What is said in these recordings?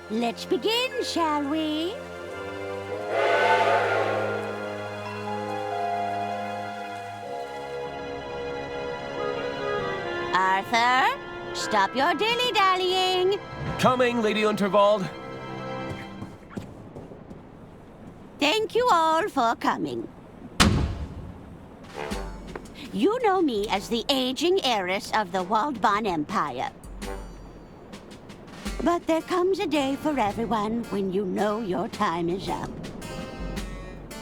Let's begin, shall we? Arthur, stop your dilly-dallying. Coming, Lady Unterwald. Thank you all for coming. You know me as the aging heiress of the Waldbahn Empire. But there comes a day for everyone when you know your time is up.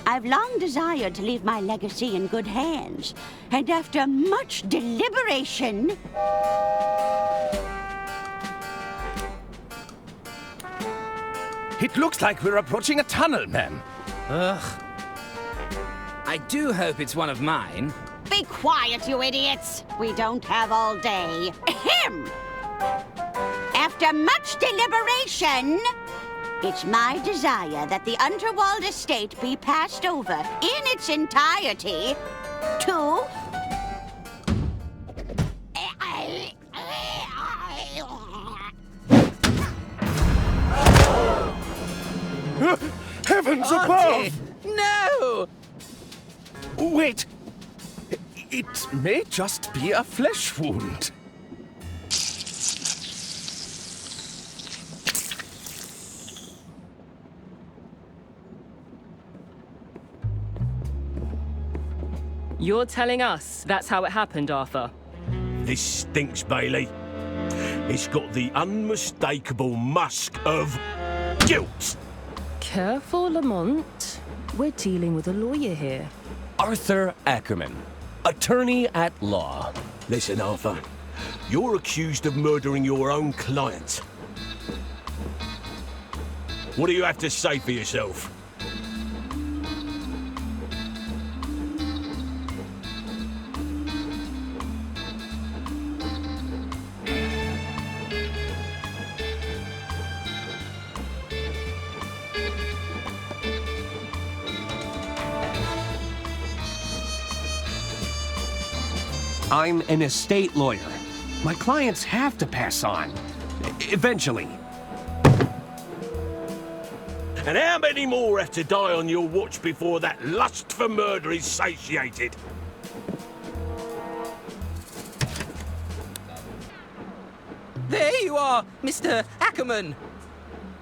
I've long desired to leave my legacy in good hands, and after much deliberation... It looks like we're approaching a tunnel, ma'am. Ugh. I do hope it's one of mine. Be quiet, you idiots! We don't have all day. Ahem! After much deliberation, it's my desire that the Unterwald estate be passed over in its entirety to... Heavens Artie! above! No! Wait! It may just be a flesh wound. You're telling us that's how it happened, Arthur? This stinks, Bailey. It's got the unmistakable musk of guilt. Careful, Lamont. We're dealing with a lawyer here. Arthur Ackerman, attorney at law. Listen, Arthur. You're accused of murdering your own client. What do you have to say for yourself? I'm an estate lawyer. My clients have to pass on. Eventually. And how many more have to die on your watch before that lust for murder is satiated? There you are, Mr. Ackerman.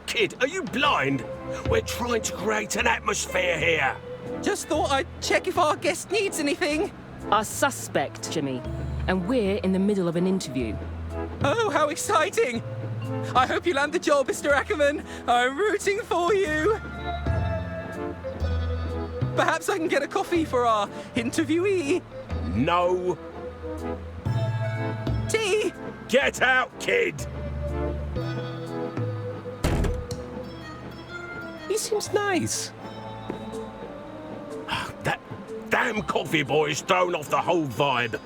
Kid, are you blind? We're trying to create an atmosphere here. Just thought I'd check if our guest needs anything. Our suspect, Jimmy. And we're in the middle of an interview. Oh, how exciting! I hope you land the job, Mr. Ackerman. I'm rooting for you. Perhaps I can get a coffee for our interviewee. No. Tea? Get out, kid! He seems nice. That damn coffee boy's thrown off the whole vibe.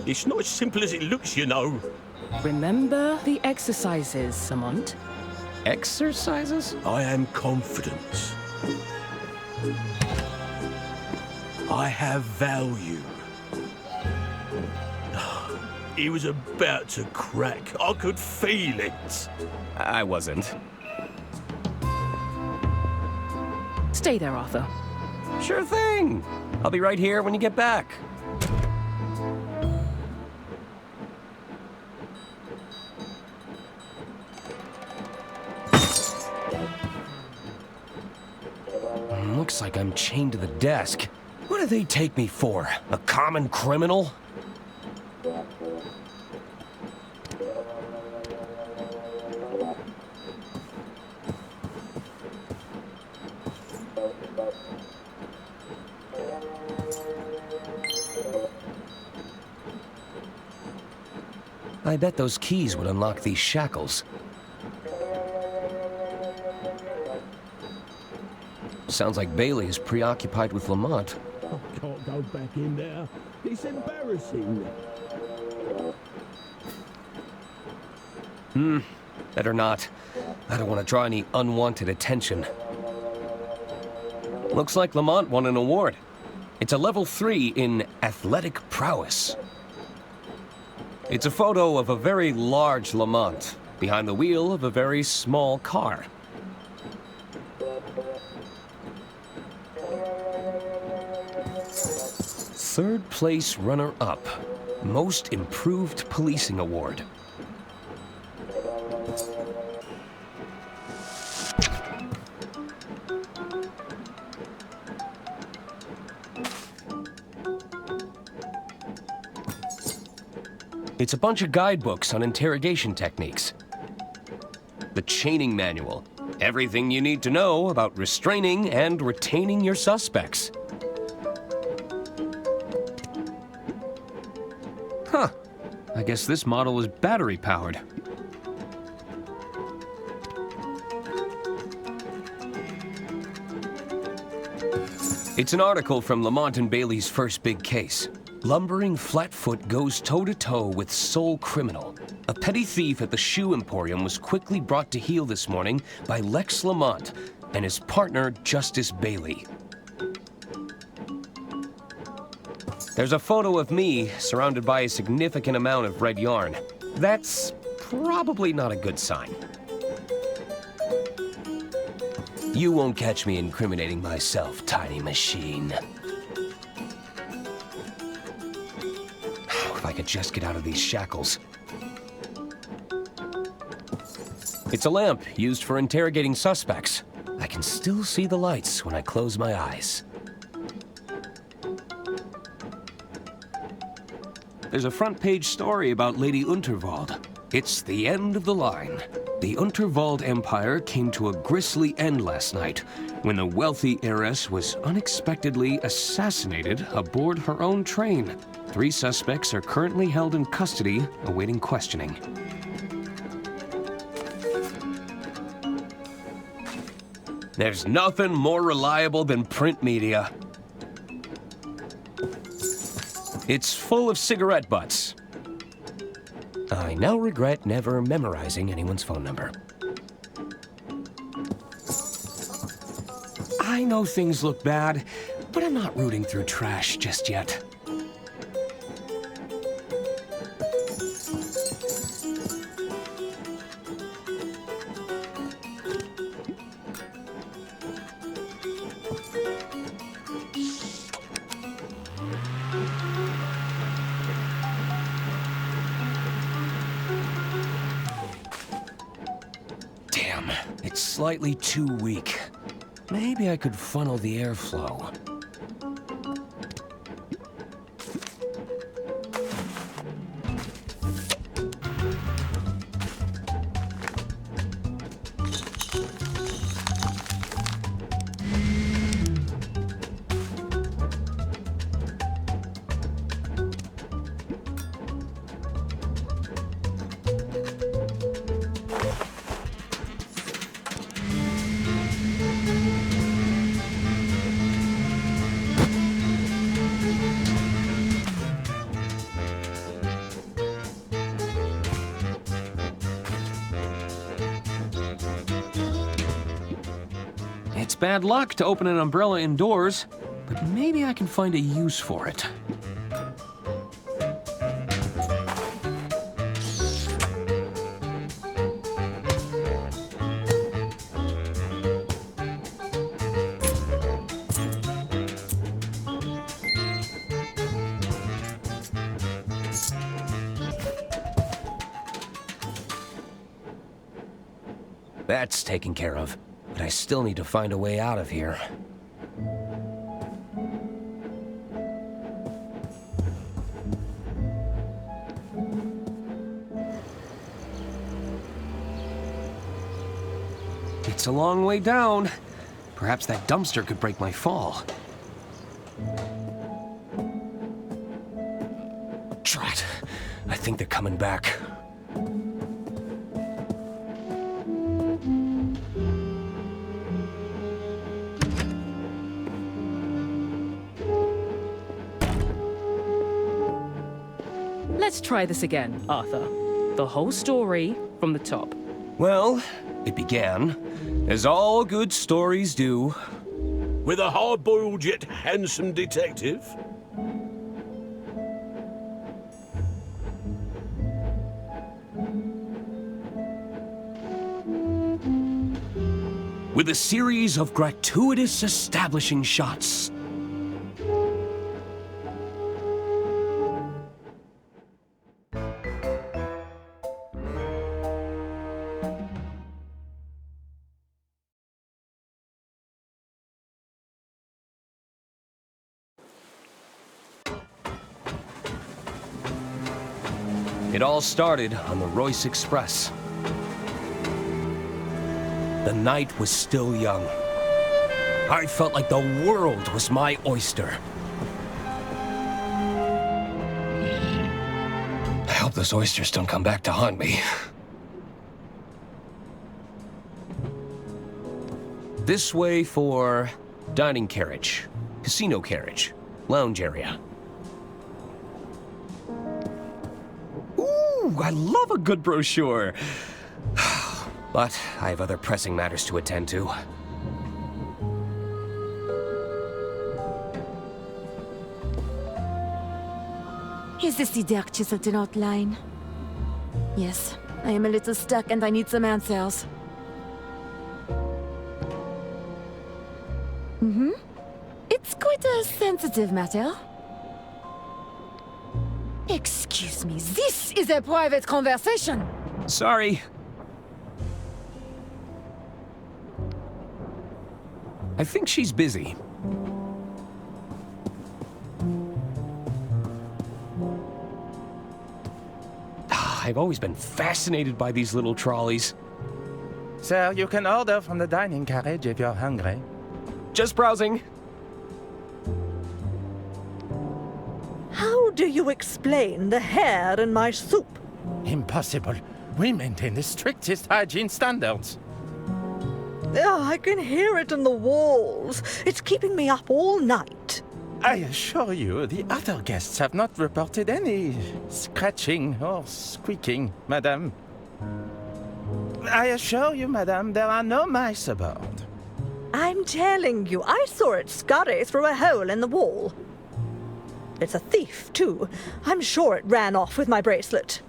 It's not as simple as it looks, you know. Remember the exercises, Lamont. Exercises? I am confident. I have value. He was about to crack. I could feel it. I wasn't. Stay there, Arthur. Sure thing. I'll be right here when you get back. Looks like I'm chained to the desk. What do they take me for? A common criminal? I bet those keys would unlock these shackles. Sounds like Bailey is preoccupied with Lamont. I can't go back in there. It's embarrassing. Better not. I don't want to draw any unwanted attention. Looks like Lamont won an award. It's a level 3 in athletic prowess. It's a photo of a very large Lamont behind the wheel of a very small car. Third place runner-up, Most Improved Policing Award. It's a bunch of guidebooks on interrogation techniques. The chaining manual, everything you need to know about restraining and retaining your suspects. Huh. I guess this model is battery-powered. It's an article from Lamont and Bailey's first big case. Lumbering Flatfoot goes toe-to-toe with sole criminal. A petty thief at the shoe emporium was quickly brought to heel this morning by Lex Lamont and his partner, Justice Bailey. There's a photo of me surrounded by a significant amount of red yarn. That's probably not a good sign. You won't catch me incriminating myself, tiny machine. If I could just get out of these shackles. It's a lamp used for interrogating suspects. I can still see the lights when I close my eyes. There's a front-page story about Lady Unterwald. It's the end of the line. The Unterwald Empire came to a grisly end last night when the wealthy heiress was unexpectedly assassinated aboard her own train. 3 suspects are currently held in custody, awaiting questioning. There's nothing more reliable than print media. It's full of cigarette butts. I now regret never memorizing anyone's phone number. I know things look bad, but I'm not rooting through trash just yet. It's slightly too weak. Maybe I could funnel the airflow. It's bad luck to open an umbrella indoors, but maybe I can find a use for it. That's taken care of. But I still need to find a way out of here. It's a long way down. Perhaps that dumpster could break my fall. Drat. I think they're coming back. Let's try this again, Arthur. The whole story from the top. Well, it began, as all good stories do. With a hard-boiled yet handsome detective? With a series of gratuitous establishing shots. It all started on the Royce Express. The night was still young. I felt like the world was my oyster. I hope those oysters don't come back to haunt me. This way for dining carriage, casino carriage, lounge area. Ooh, I love a good brochure. But I have other pressing matters to attend to. Is this the dark chiseled outline? Yes, I am a little stuck and I need some answers. It's quite a sensitive matter. Excuse me, this is a private conversation. Sorry. I think she's busy. I've always been fascinated by these little trolleys. Sir, you can order from the dining carriage if you're hungry. Just browsing. How do you explain the hair in my soup? Impossible. We maintain the strictest hygiene standards. I can hear it in the walls. It's keeping me up all night. I assure you, the other guests have not reported any scratching or squeaking, madame. I assure you, madame, there are no mice aboard. I'm telling you, I saw it scurry through a hole in the wall. It's a thief, too. I'm sure it ran off with my bracelet.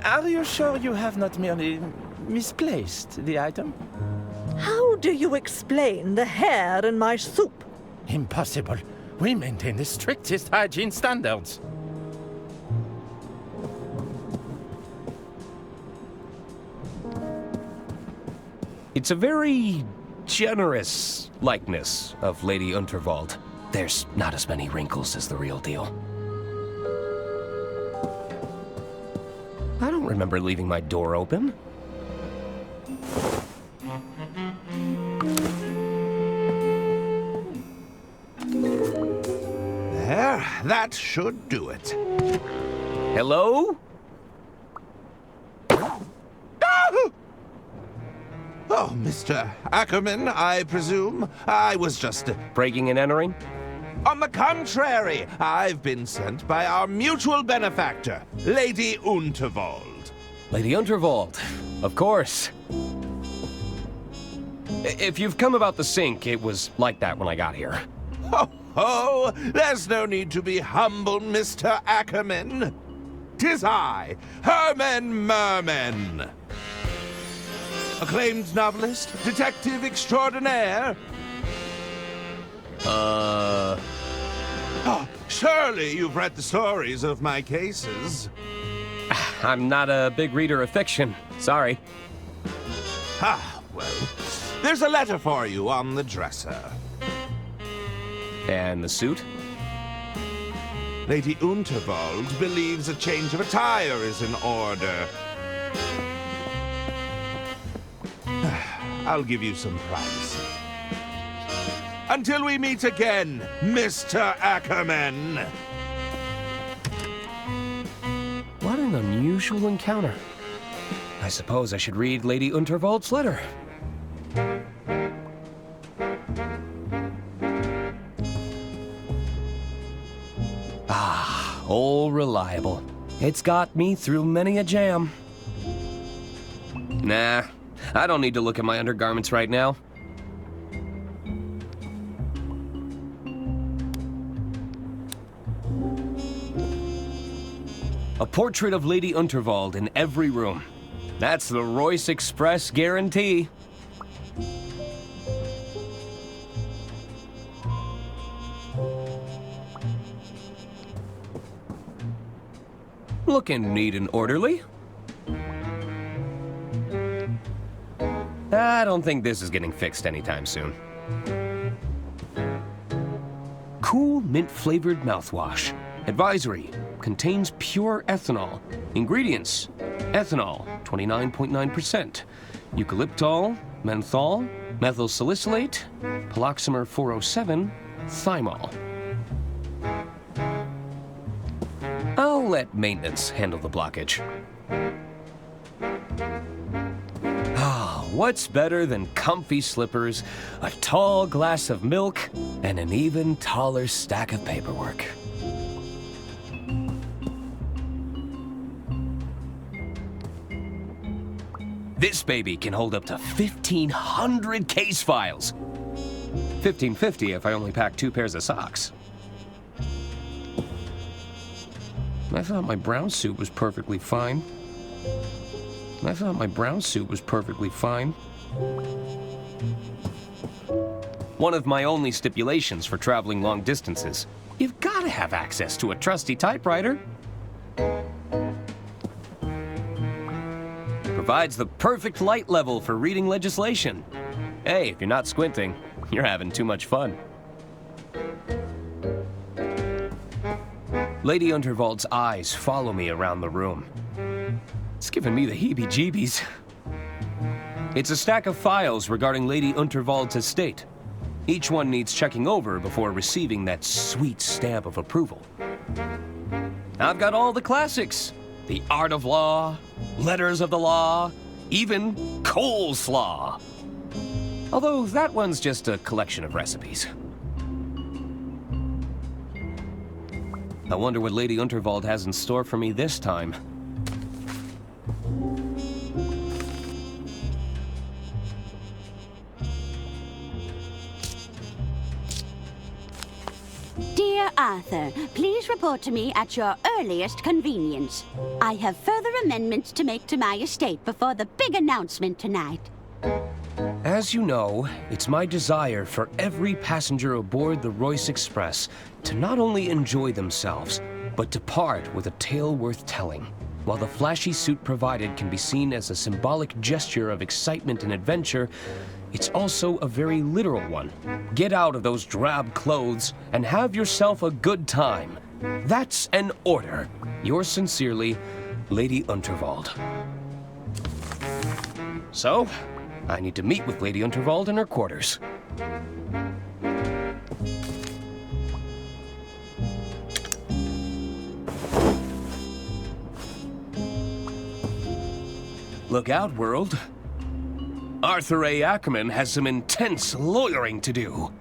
Are you sure you have not merely misplaced the item? How do you explain the hair in my soup? Impossible. We maintain the strictest hygiene standards. It's a very generous likeness of Lady Unterwald. There's not as many wrinkles as the real deal. I don't remember leaving my door open. There, that should do it. Hello? Oh, Mr. Ackerman, I presume. I was just... Breaking and entering? On the contrary, I've been sent by our mutual benefactor, Lady Unterwald. Lady Unterwald, of course. If you've come about the sink, it was like that when I got here. Oh, there's no need to be humble, Mr. Ackerman. 'Tis I, Herman Merman. Acclaimed novelist, detective extraordinaire. Oh, surely you've read the stories of my cases. I'm not a big reader of fiction. Sorry. Ah, well, there's a letter for you on the dresser. And the suit? Lady Unterwald believes a change of attire is in order. I'll give you some privacy. Until we meet again, Mr. Ackerman. What an unusual encounter. I suppose I should read Lady Unterwald's letter. Ah, old reliable. It's got me through many a jam. Nah, I don't need to look at my undergarments right now. A portrait of Lady Unterwald in every room. That's the Royce Express guarantee. Looking neat and orderly. I don't think this is getting fixed anytime soon. Cool mint-flavored mouthwash. Advisory. Contains pure ethanol. Ingredients: ethanol, 29.9%, eucalyptol, menthol, methyl salicylate, paloxamer 407, thymol. I'll let maintenance handle the blockage. Ah, what's better than comfy slippers, a tall glass of milk, and an even taller stack of paperwork? This baby can hold up to 1,500 case files. 1,550 if I only pack 2 pairs of socks. I thought my brown suit was perfectly fine. One of my only stipulations for traveling long distances. You've got to have access to a trusty typewriter. Provides the perfect light level for reading legislation. Hey, if you're not squinting, you're having too much fun. Lady Unterwald's eyes follow me around the room. It's giving me the heebie-jeebies. It's a stack of files regarding Lady Unterwald's estate. Each one needs checking over before receiving that sweet stamp of approval. I've got all the classics. The Art of Law, Letters of the Law, even Coleslaw. Although that one's just a collection of recipes. I wonder what Lady Unterwald has in store for me this time. Dear Arthur, please report to me at your earliest convenience. I have further amendments to make to my estate before the big announcement tonight. As you know, it's my desire for every passenger aboard the Royce Express to not only enjoy themselves, but depart with a tale worth telling. While the flashy suit provided can be seen as a symbolic gesture of excitement and adventure, it's also a very literal one. Get out of those drab clothes and have yourself a good time. That's an order. Yours sincerely, Lady Unterwald. So, I need to meet with Lady Unterwald in her quarters. Look out, world. Arthur A. Ackerman has some intense lawyering to do.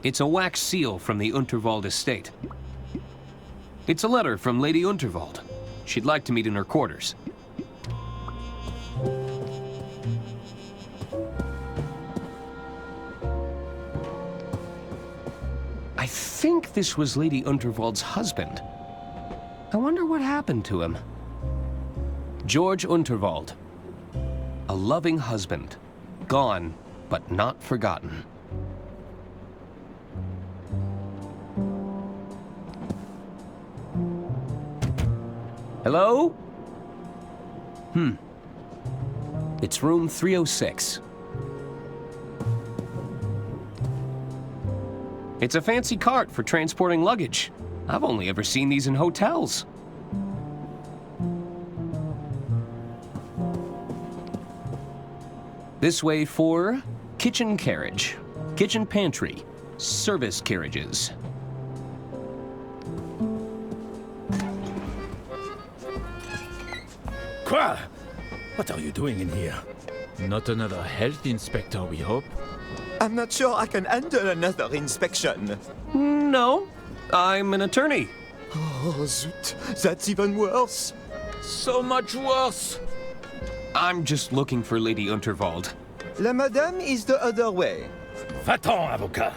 It's a wax seal from the Unterwald estate. It's a letter from Lady Unterwald. She'd like to meet in her quarters. I think this was Lady Unterwald's husband. I wonder what happened to him. George Unterwald. A loving husband. Gone, but not forgotten. Hello? It's room 306. It's a fancy cart for transporting luggage. I've only ever seen these in hotels. This way for kitchen carriage, kitchen pantry, service carriages. Quoi? What are you doing in here? Not another health inspector, we hope. I'm not sure I can handle another inspection. No, I'm an attorney. Oh, zut. That's even worse. So much worse! I'm just looking for Lady Unterwald. La madame is the other way. Va-t'en, avocat.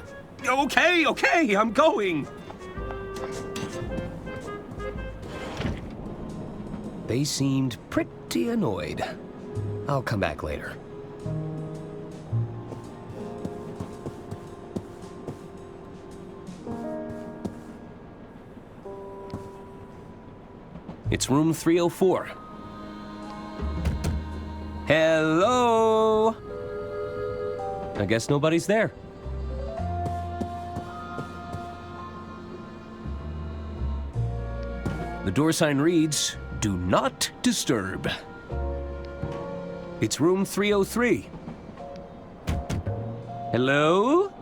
Okay, I'm going. They seemed pretty annoyed. I'll come back later. It's room 304. Hello? I guess nobody's there. The door sign reads, "Do not disturb." It's room 303. Hello?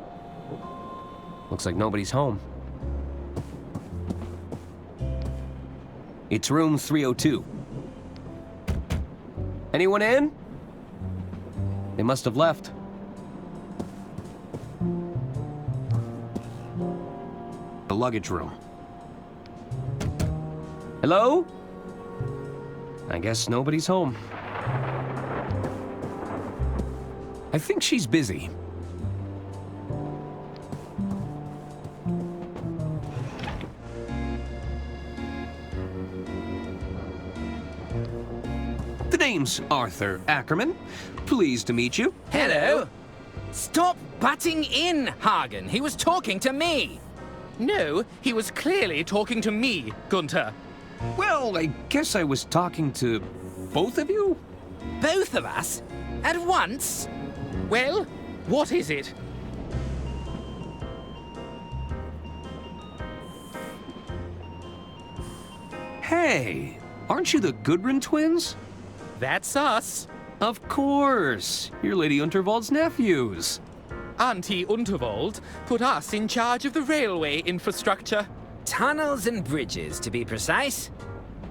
Looks like nobody's home. It's room 302. Anyone in? They must have left. The luggage room. Hello? I guess nobody's home. I think she's busy. The name's Arthur Ackerman. Pleased to meet you. Hello. Stop butting in, Hagen. He was talking to me. No, he was clearly talking to me, Gunther. Well, I guess I was talking to both of you? Both of us? At once? Well, what is it? Hey, aren't you the Gudrun twins? That's us. Of course. You're Lady Unterwald's nephews. Auntie Unterwald put us in charge of the railway infrastructure. Tunnels and bridges, to be precise.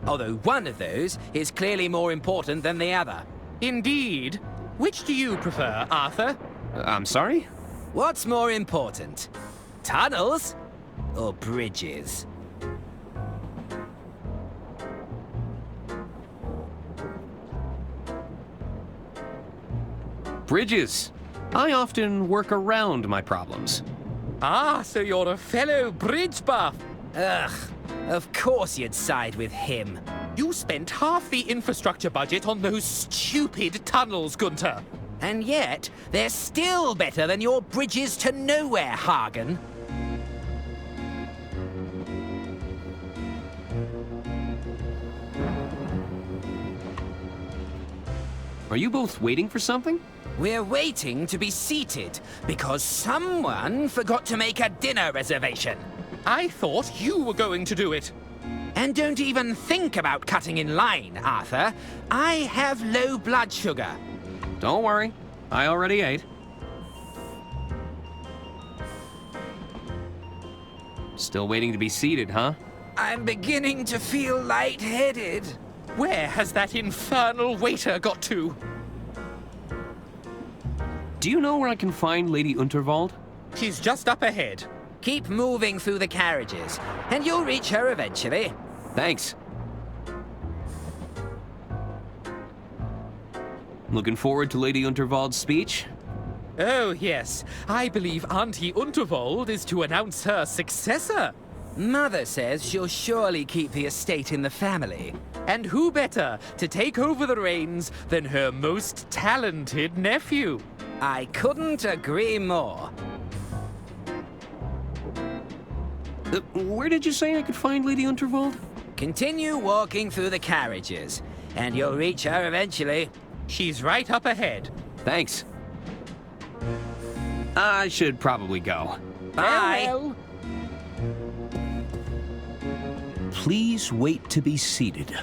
Although one of those is clearly more important than the other. Indeed. Which do you prefer, Arthur? I'm sorry? What's more important? Tunnels or bridges? Bridges. I often work around my problems. Ah, so you're a fellow bridge buff. Ugh, of course you'd side with him. You spent half the infrastructure budget on those stupid tunnels, Gunther. And yet, they're still better than your bridges to nowhere, Hagen. Are you both waiting for something? We're waiting to be seated because someone forgot to make a dinner reservation. I thought you were going to do it. And don't even think about cutting in line, Arthur. I have low blood sugar. Don't worry. I already ate. Still waiting to be seated, huh? I'm beginning to feel lightheaded. Where has that infernal waiter got to? Do you know where I can find Lady Unterwald? She's just up ahead. Keep moving through the carriages, and you'll reach her eventually. Thanks. Looking forward to Lady Unterwald's speech? Oh, yes. I believe Auntie Unterwald is to announce her successor. Mother says she'll surely keep the estate in the family. And who better to take over the reins than her most talented nephew? I couldn't agree more. Where did you say I could find Lady Unterwald? Continue walking through the carriages, and you'll reach her eventually. She's right up ahead. Thanks. I should probably go. Bye. Farewell. Please wait to be seated.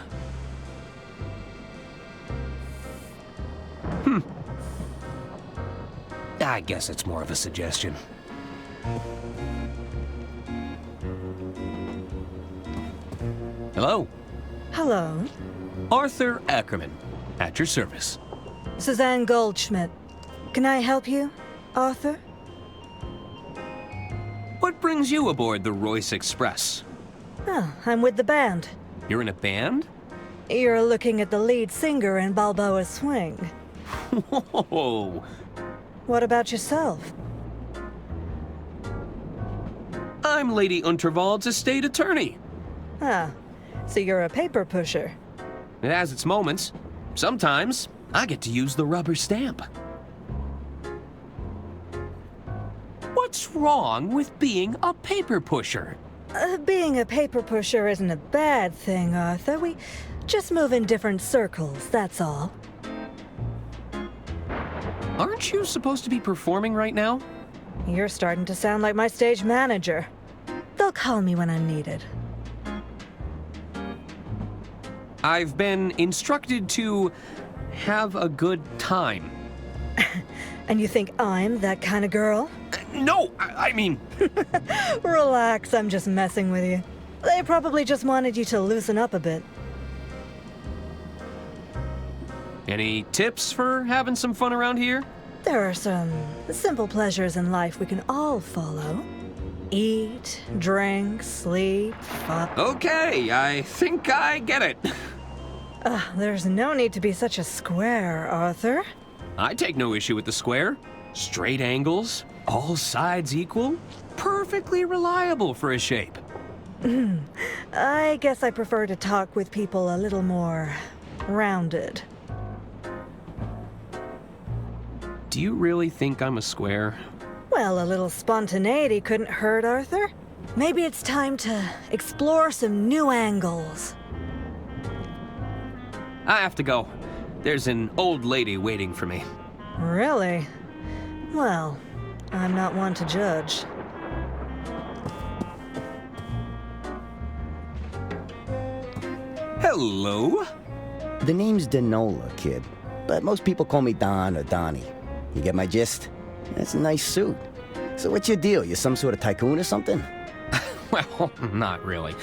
I guess it's more of a suggestion. Hello? Hello. Arthur Ackerman, at your service. Suzanne Goldschmidt. Can I help you, Arthur? What brings you aboard the Royce Express? Oh, I'm with the band. You're in a band? You're looking at the lead singer in Balboa Swing. Whoa! What about yourself? I'm Lady Unterwald's estate attorney. Ah, so you're a paper pusher. It has its moments. Sometimes, I get to use the rubber stamp. What's wrong with being a paper pusher? Being a paper pusher isn't a bad thing, Arthur. We just move in different circles, that's all. Aren't you supposed to be performing right now? You're starting to sound like my stage manager. They'll call me when I'm needed. I've been instructed to have a good time. And you think I'm that kind of girl? No, I mean... Relax, I'm just messing with you. They probably just wanted you to loosen up a bit. Any tips for having some fun around here? There are some simple pleasures in life we can all follow. Eat, drink, sleep, fuck. Okay, I think I get it. There's no need to be such a square, Arthur. I take no issue with the square. Straight angles, all sides equal, perfectly reliable for a shape. I guess I prefer to talk with people a little more rounded. Do you really think I'm a square? Well, a little spontaneity couldn't hurt, Arthur. Maybe it's time to explore some new angles. I have to go. There's an old lady waiting for me. Really? Well, I'm not one to judge. Hello? The name's Denola, kid. But most people call me Don or Donnie. You get my gist? That's a nice suit. So what's your deal? You some sort of tycoon or something? Well, not really.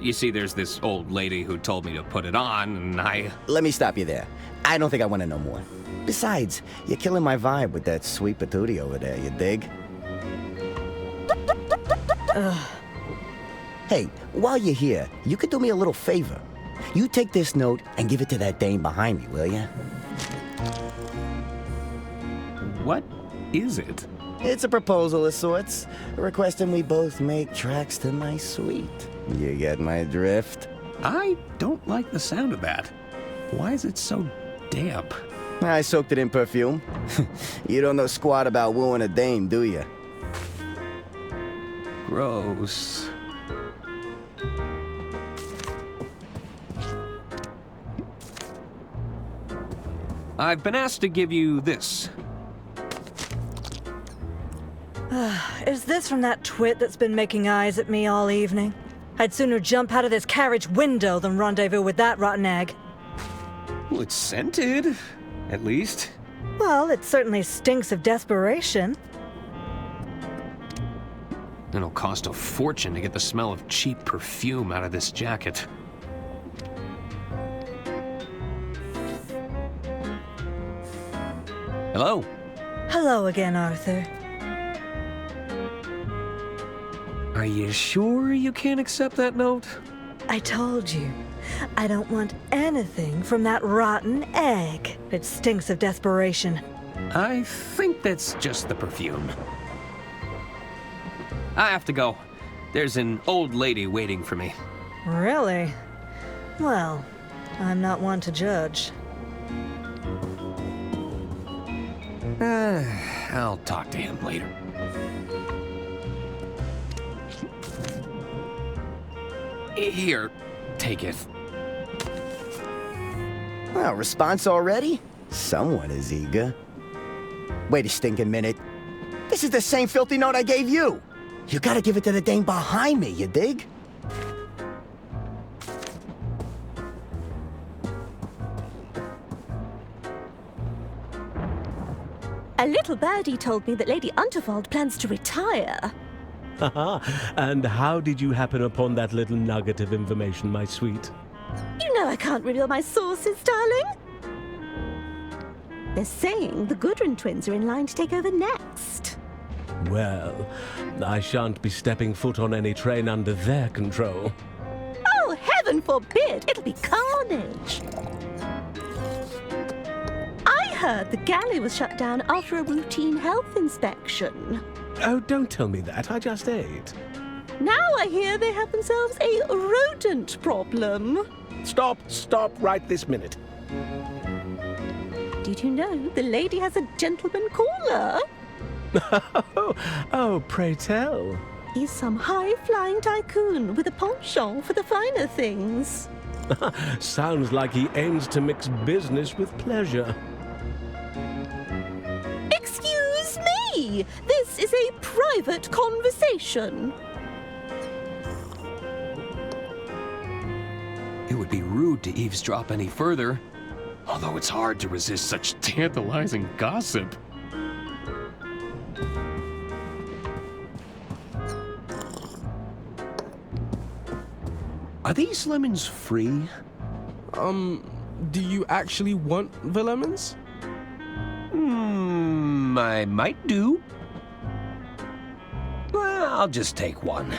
You see, there's this old lady who told me to put it on, and I... Let me stop you there. I don't think I want to know more. Besides, you're killing my vibe with that sweet patootie over there, you dig? Hey, while you're here, you could do me a little favor. You take this note and give it to that dame behind me, will ya? What is it? It's a proposal of sorts, requesting we both make tracks to my suite. You get my drift? I don't like the sound of that. Why is it so damp? I soaked it in perfume. You don't know squat about wooing a dame, do you? Gross. I've been asked to give you this. Is this from that twit that's been making eyes at me all evening? I'd sooner jump out of this carriage window than rendezvous with that rotten egg. Well, it's scented, at least. Well, it certainly stinks of desperation. It'll cost a fortune to get the smell of cheap perfume out of this jacket. Hello? Hello again, Arthur. Are you sure you can't accept that note? I told you, I don't want anything from that rotten egg. It stinks of desperation. I think that's just the perfume. I have to go. There's an old lady waiting for me. Really? Well, I'm not one to judge. I'll talk to him later. Here, take it. Well, response already? Someone is eager. Wait a stinking minute. This is the same filthy note I gave you. You gotta give it to the dame behind me, you dig? A little birdie told me that Lady Unterwald plans to retire. And how did you happen upon that little nugget of information, my sweet? You know I can't reveal my sources, darling. They're saying the Gudrun twins are in line to take over next. Well, I shan't be stepping foot on any train under their control. Oh, heaven forbid! It'll be carnage! I heard the galley was shut down after a routine health inspection. Oh, don't tell me that. I just ate. Now I hear they have themselves a rodent problem. Stop right this minute. Did you know the lady has a gentleman caller? Oh, pray tell. He's some high-flying tycoon with a penchant for the finer things. Sounds like he aims to mix business with pleasure. Excuse me! This is a private conversation. It would be rude to eavesdrop any further, although it's hard to resist such tantalizing gossip. Are these lemons free? Do you actually want the lemons? I might do. Well, I'll just take one.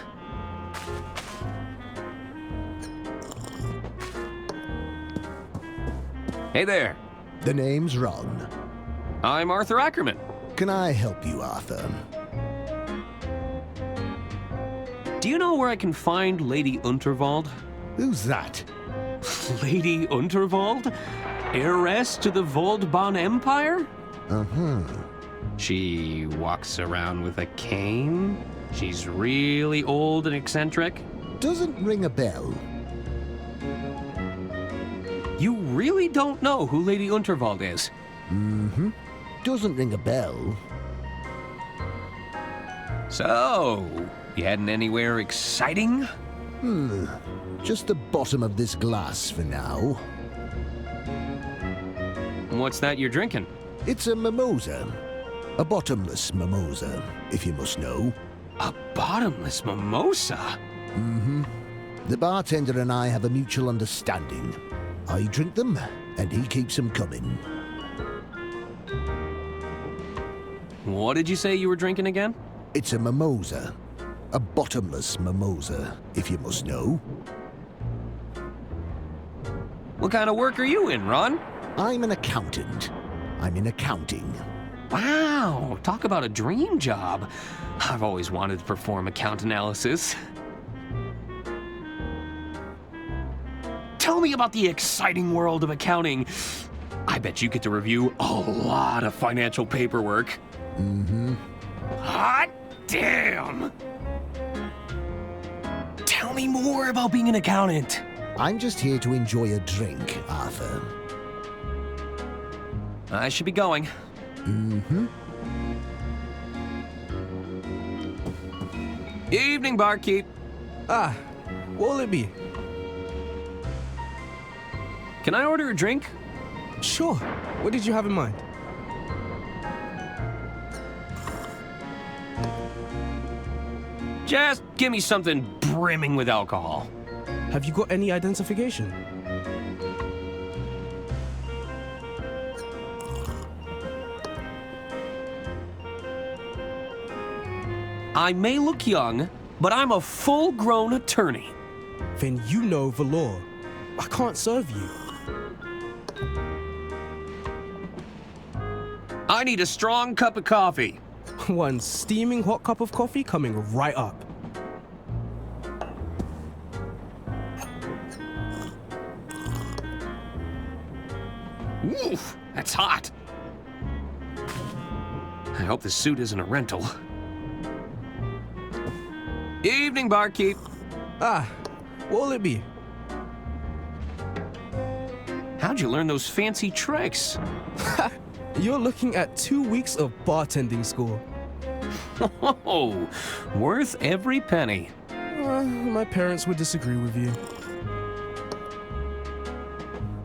Hey there. The name's Ron. I'm Arthur Ackerman. Can I help you, Arthur? Do you know where I can find Lady Unterwald? Who's that? Lady Unterwald? Heiress to the Voldbahn Empire? Uh-huh. She walks around with a cane? She's really old and eccentric? Doesn't ring a bell. You really don't know who Lady Unterwald is? Mm-hmm. Doesn't ring a bell. So, you heading anywhere exciting? Just the bottom of this glass for now. What's that you're drinking? It's a mimosa. A bottomless mimosa, if you must know. A bottomless mimosa? Mm-hmm. The bartender and I have a mutual understanding. I drink them, and he keeps them coming. What did you say you were drinking again? It's a mimosa. A bottomless mimosa, if you must know. What kind of work are you in, Ron? I'm an accountant. I'm in accounting. Wow, talk about a dream job. I've always wanted to perform account analysis. Tell me about the exciting world of accounting. I bet you get to review a lot of financial paperwork. Mm-hmm. Hot damn! Tell me more about being an accountant. I'm just here to enjoy a drink, Arthur. I should be going. Mm-hmm. Evening, barkeep. What'll it be? Can I order a drink? Sure. What did you have in mind? Just give me something brimming with alcohol. Have you got any identification? I may look young, but I'm a full-grown attorney. Then you know the law. I can't serve you. I need a strong cup of coffee. One steaming hot cup of coffee coming right up. Oof, that's hot. I hope this suit isn't a rental. Evening, barkeep. What'll it be? How'd you learn those fancy tricks? You're looking at 2 weeks of bartending school. Oh, worth every penny. My parents would disagree with you.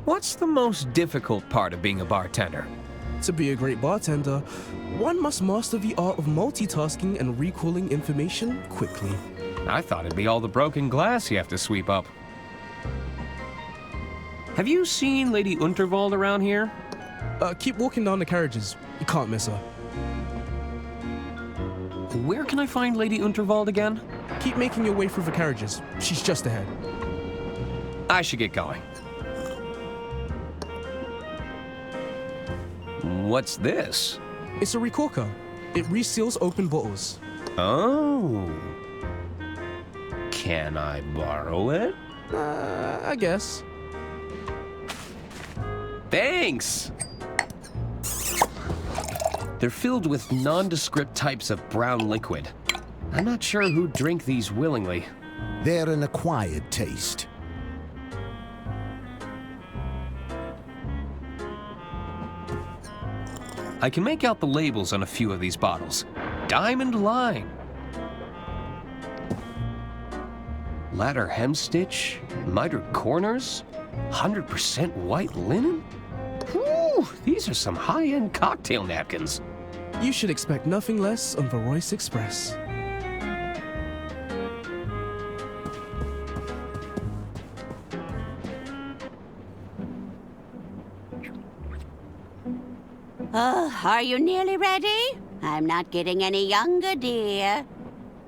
What's the most difficult part of being a bartender? To be a great bartender, one must master the art of multitasking and recalling information quickly. I thought it'd be all the broken glass you have to sweep up. Have you seen Lady Unterwald around here? Keep walking down the carriages. You can't miss her. Where can I find Lady Unterwald again? Keep making your way through the carriages. She's just ahead. I should get going. What's this? It's a recorker. It reseals open bottles. Oh. Can I borrow it? I guess. Thanks! They're filled with nondescript types of brown liquid. I'm not sure who'd drink these willingly. They're an acquired taste. I can make out the labels on a few of these bottles. Diamond Line. Ladder hemstitch, mitered corners, 100% white linen? Whew, these are some high-end cocktail napkins. You should expect nothing less on the Royce Express. Oh, are you nearly ready? I'm not getting any younger, dear.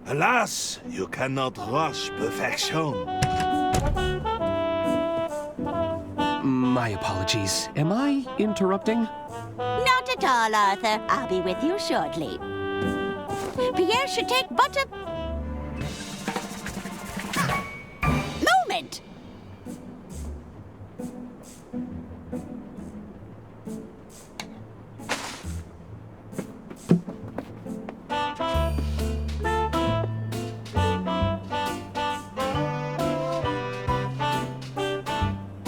Alas, you cannot rush perfection. My apologies. Am I interrupting? Not at all, Arthur. I'll be with you shortly. Pierre should take but a moment.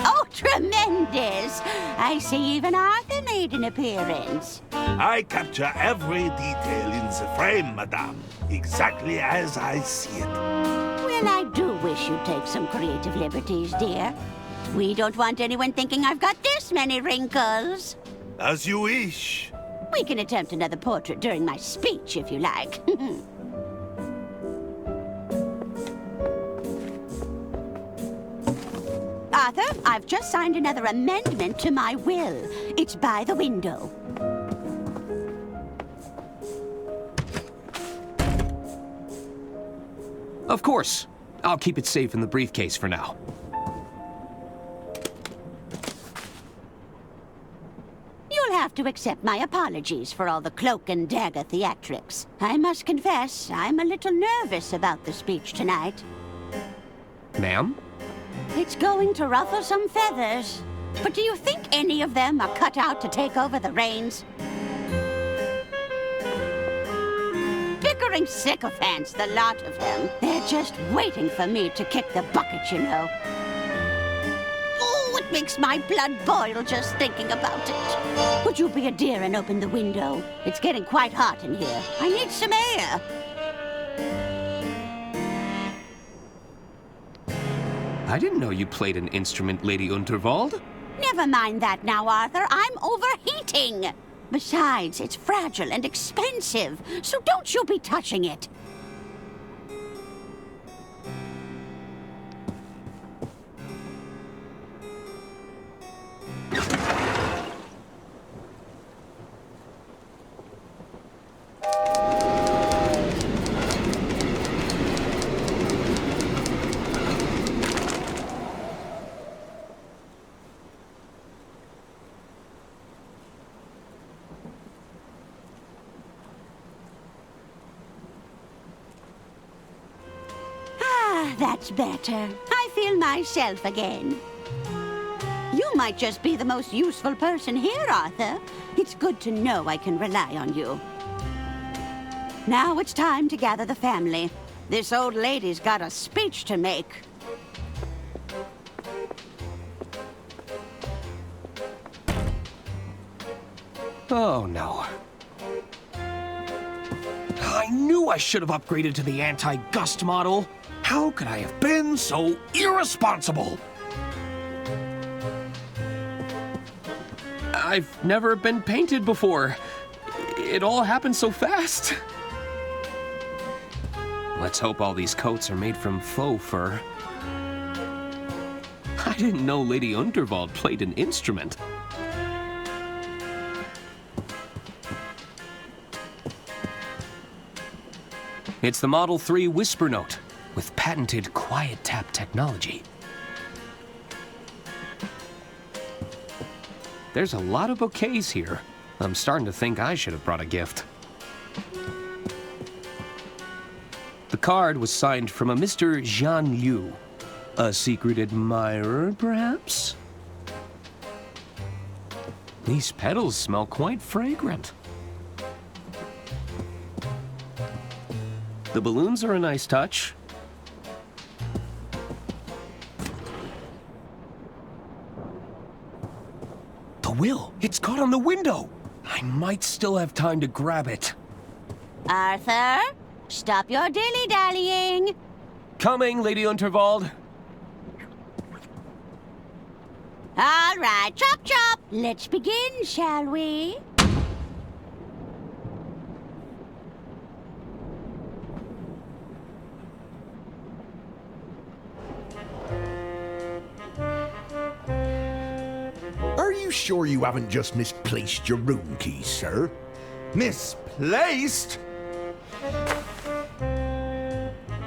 Oh, tremendous! I see even Arthur made an appearance. I capture every detail in the frame, madame, exactly as I see it. Well, I do wish you'd take some creative liberties, dear. We don't want anyone thinking I've got this many wrinkles. As you wish. We can attempt another portrait during my speech, if you like. Arthur, I've just signed another amendment to my will. It's by the window. Of course. I'll keep it safe in the briefcase for now. You'll have to accept my apologies for all the cloak and dagger theatrics. I must confess, I'm a little nervous about the speech tonight. Ma'am? It's going to ruffle some feathers. But do you think any of them are cut out to take over the reins? Bickering sycophants, the lot of them. They're just waiting for me to kick the bucket, you know. Oh, it makes my blood boil just thinking about it. Would you be a dear and open the window? It's getting quite hot in here. I need some air. I didn't know you played an instrument, Lady Unterwald. Never mind that now, Arthur. I'm overheating. Besides, it's fragile and expensive, so don't you be touching it. That's better. I feel myself again. You might just be the most useful person here, Arthur. It's good to know I can rely on you. Now it's time to gather the family. This old lady's got a speech to make. Oh, no. I knew I should have upgraded to the anti-gust model. How could I have been so irresponsible? I've never been painted before. It all happened so fast. Let's hope all these coats are made from faux fur. I didn't know Lady Unterwald played an instrument. It's the Model 3 Whisper Note with patented quiet tap technology. There's a lot of bouquets here. I'm starting to think I should have brought a gift. The card was signed from a Mr. Jean Liu. A secret admirer, perhaps? These petals smell quite fragrant. The balloons are a nice touch. The will! It's caught on the window! I might still have time to grab it. Arthur, stop your dilly-dallying. Coming, Lady Unterwald. All right, chop chop. Let's begin, shall we? Are you sure you haven't just misplaced your room keys, sir? Misplaced?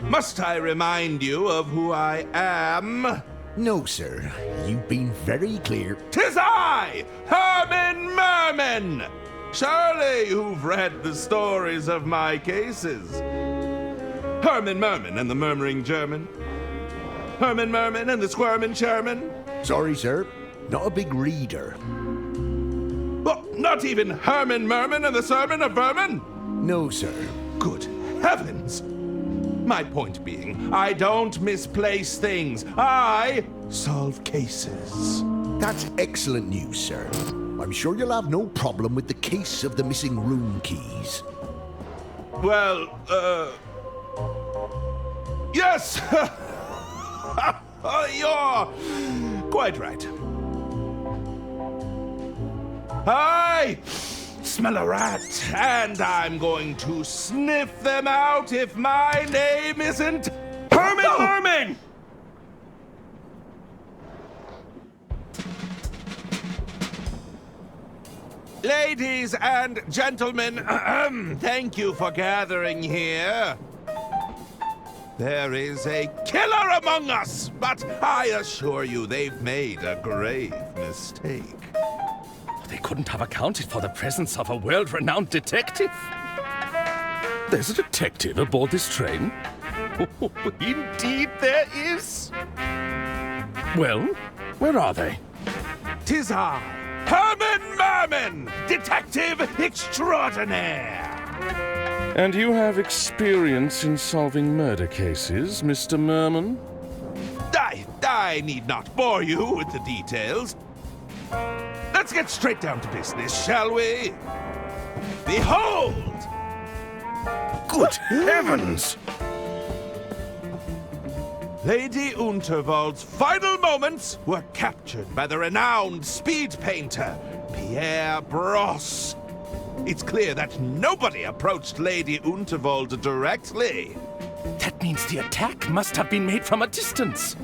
Must I remind you of who I am? No, sir. You've been very clear. 'Tis I, Herman Merman! Surely you've read the stories of my cases. Herman Merman and the Murmuring German. Herman Merman and the Squirmin' Sherman. Sorry, sir. Not a big reader. Oh, not even Herman Merman and the Sermon of Vermin? No, sir. Good heavens! My point being, I don't misplace things. I solve cases. That's excellent news, sir. I'm sure you'll have no problem with the case of the missing room keys. Well, yes! You're quite right. I smell a rat, and I'm going to sniff them out if my name isn't Herman Merman! Ladies and gentlemen, thank you for gathering here. There is a killer among us, but I assure you they've made a grave mistake. They couldn't have accounted for the presence of a world-renowned detective. There's a detective aboard this train? Oh, indeed there is. Well, where are they? 'Tis I, Herman Merman, detective extraordinaire. And you have experience in solving murder cases, Mr. Merman? I need not bore you with the details. Let's get straight down to business, shall we? Behold! Good heavens! Lady Unterwald's final moments were captured by the renowned speed painter, Pierre Brosse. It's clear that nobody approached Lady Unterwald directly. That means the attack must have been made from a distance.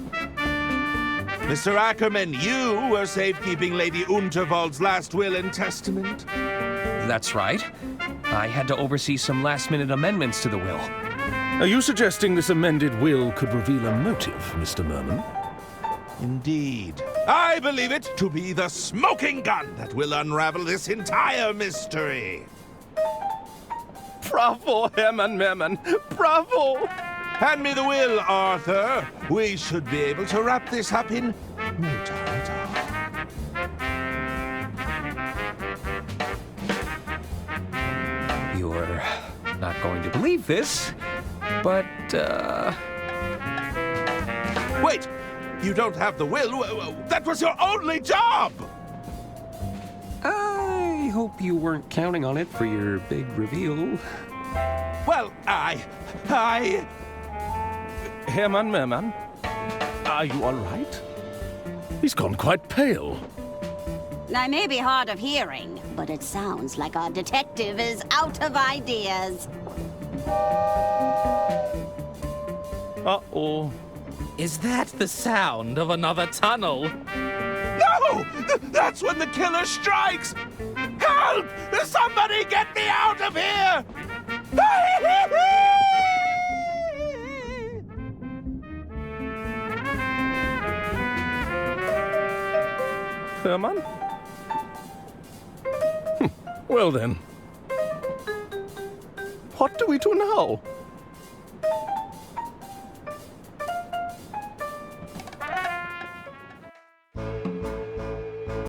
Mr. Ackerman, you were safekeeping Lady Unterwald's last will and testament? That's right. I had to oversee some last-minute amendments to the will. Are you suggesting this amended will could reveal a motive, Mr. Merman? Indeed. I believe it to be the smoking gun that will unravel this entire mystery. Bravo, Herman Merman! Bravo! Hand me the will, Arthur. We should be able to wrap this up in no time at all. You're not going to believe this, but, Wait! You don't have the will? That was your only job! I hope you weren't counting on it for your big reveal. Well, Herman Merman, are you all right? He's gone quite pale. I may be hard of hearing, but it sounds like our detective is out of ideas. Uh-oh. Is that the sound of another tunnel? No! That's when the killer strikes! Help! Somebody get me out of here! Herman? Well then. What do we do now?